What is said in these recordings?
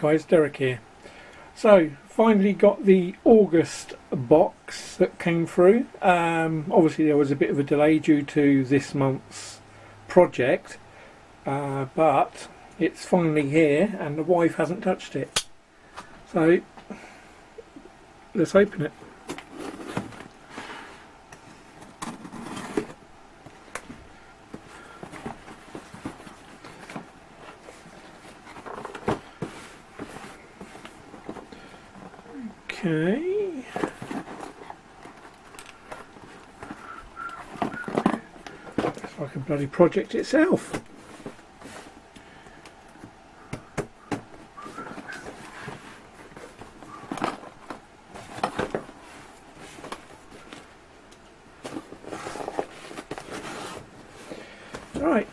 guys, Derek here. So finally got the August box that came through. Obviously there was a bit of a delay due to this month's project, but it's finally here and the wife hasn't touched it. So let's open it. Okay. It's like a bloody project itself. Right.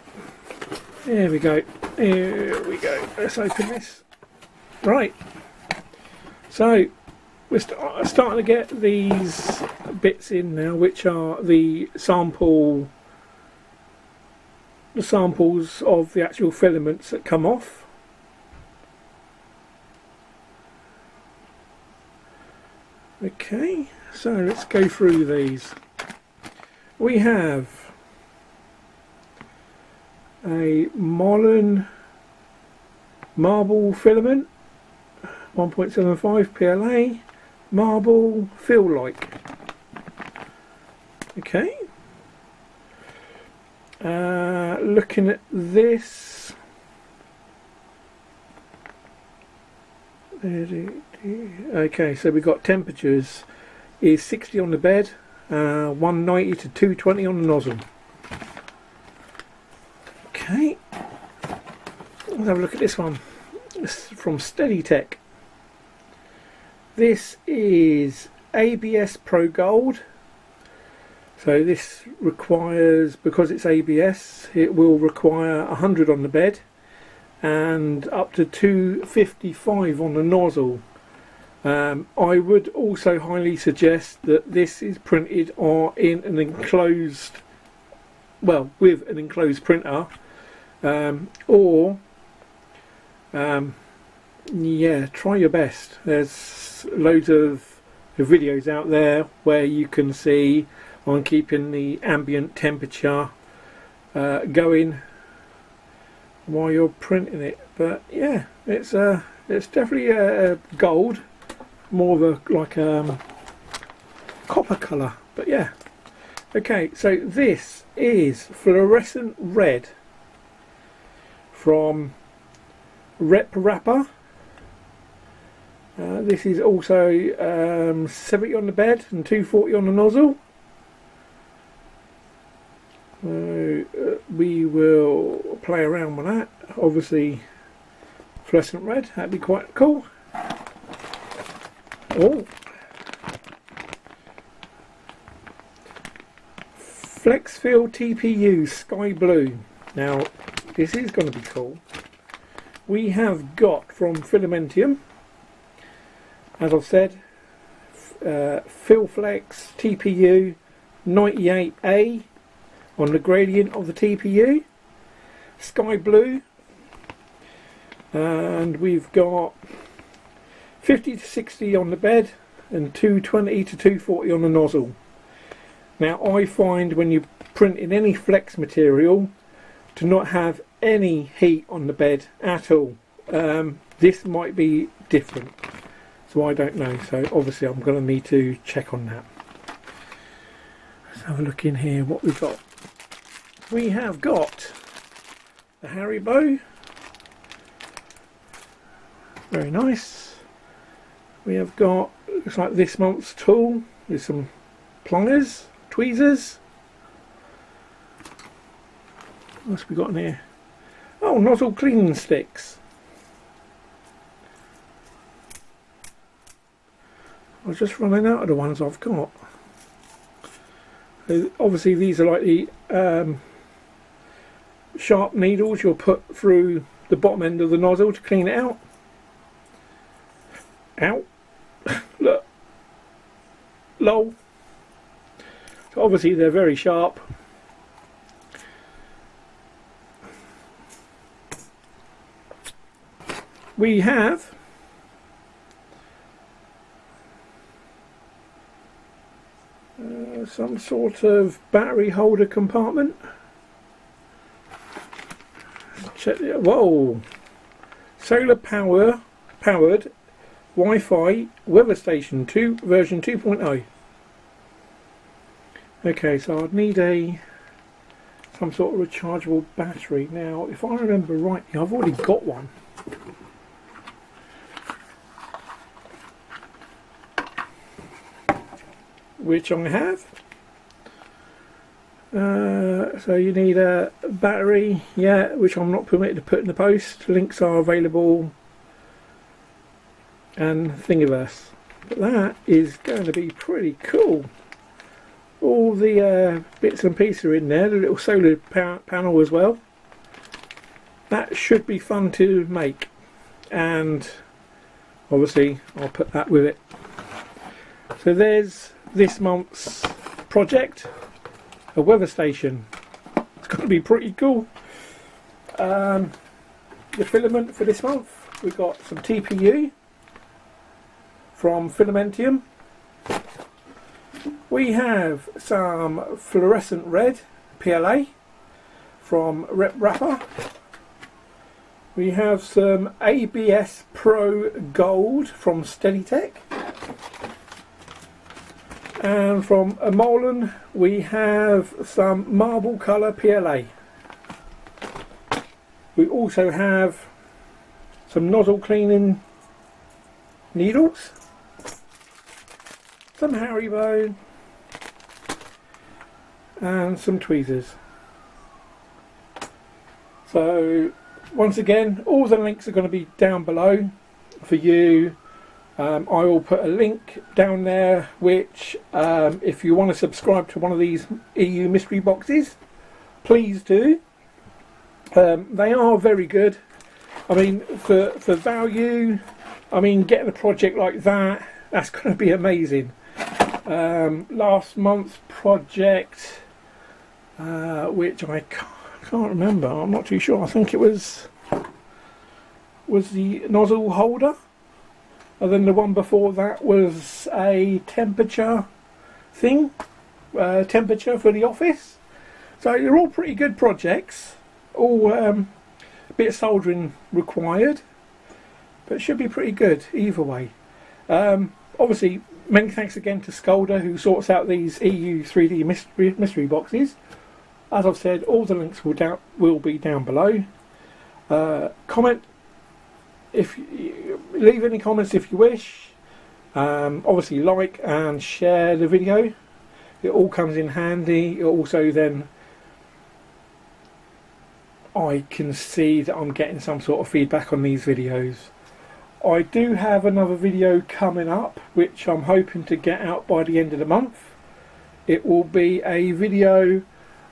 Here we go. Here we go. Let's open this. Right. So we're starting to get these bits in now, which are the samples of the actual filaments that come off. Okay, so let's go through these. We have a Marlin marble filament, 1.75 PLA. Marble feel like. Okay. Looking at this. Okay, so we've got temperatures is 60 on the bed, 190 to 220 on the nozzle. Okay. Let's have a look at this one. This is from Steady Tech. This is ABS Pro Gold. So this requires, because it's ABS, it will require 100 on the bed and up to 255 on the nozzle. I would also highly suggest that this is printed in an enclosed, well, with an enclosed printer, yeah, try your best. There's loads of videos out there where you can see on keeping the ambient temperature going while you're printing it. But yeah, it's definitely a gold, more of a like copper colour. But yeah, okay. So this is fluorescent red from Rep Rapper. This is also 70 on the bed and 240 on the nozzle. We will play around with that. Obviously fluorescent red, that'd be quite cool. Oh, Flexfield TPU Sky Blue. Now this is going to be cool. We have got from Filament, as I've said, Filflex TPU 98A on the gradient of the TPU, Sky Blue, and we've got 50 to 60 on the bed and 220 to 240 on the nozzle. Now I find when you print in any flex material to not have any heat on the bed at all. This might be different, so I don't know, so obviously I'm going to need to check on that. Let's have a look in here what we've got. We have got the Harrybo, very nice. We have got, looks like this month's tool with some pliers, tweezers. What else have we got in here? Oh, nozzle cleaning sticks. I was just running out of the ones I've got. Obviously these are like the sharp needles you'll put through the bottom end of the nozzle to clean it out. Ow. Look. Lol. So obviously they're very sharp. We have some sort of battery holder compartment. Check it. Whoa! Solar powered Wi-Fi weather station version 2.0. Okay, so I'd need some sort of rechargeable battery. Now, if I remember rightly, I've already got one. Which I have. So you need a battery, yeah, which I'm not permitted to put in the post. Links are available and Thingiverse. But that is going to be pretty cool. All the bits and pieces are in there, the little solar panel as well. That should be fun to make, and obviously I'll put that with it. So there's this month's project, a weather station. It's going to be pretty cool. The filament for this month, we've got some TPU from Filamentium. We have some fluorescent red PLA from Rep Rapper. We have some ABS Pro Gold from Steadytech. And from Emolan we have some marble colour PLA. We also have some nozzle cleaning needles, some Harrybo, and some tweezers. So once again, all the links are going to be down below for you. I will put a link down there which if you want to subscribe to one of these EU mystery boxes, please do. They are very good. I mean, for value, I mean, getting a project like that, that's going to be amazing. Last month's project, which I can't remember, I'm not too sure, I think it was the nozzle holder, and then the one before that was a temperature thing, temperature for the office. So they're all pretty good projects, all a bit of soldering required, but it should be pretty good either way. Obviously, many thanks again to Skolder, who sorts out these EU 3D mystery boxes. As I've said, all the links will be down below. Comment if you leave any comments if you wish. Obviously, like and share the video. It all comes in handy. It also then I can see that I'm getting some sort of feedback on these videos. I do have another video coming up which I'm hoping to get out by the end of the month. It will be a video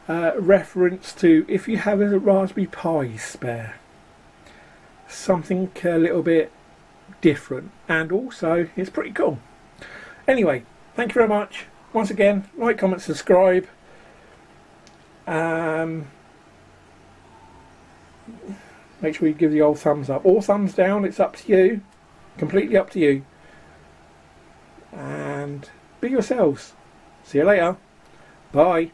reference to if you have a Raspberry Pi spare. Something a little bit different, and also it's pretty cool. Anyway, thank you very much. Once again, like, comment, subscribe. Make sure you give the old thumbs up or thumbs down, it's up to you, completely up to you. And be yourselves. See you later. Bye.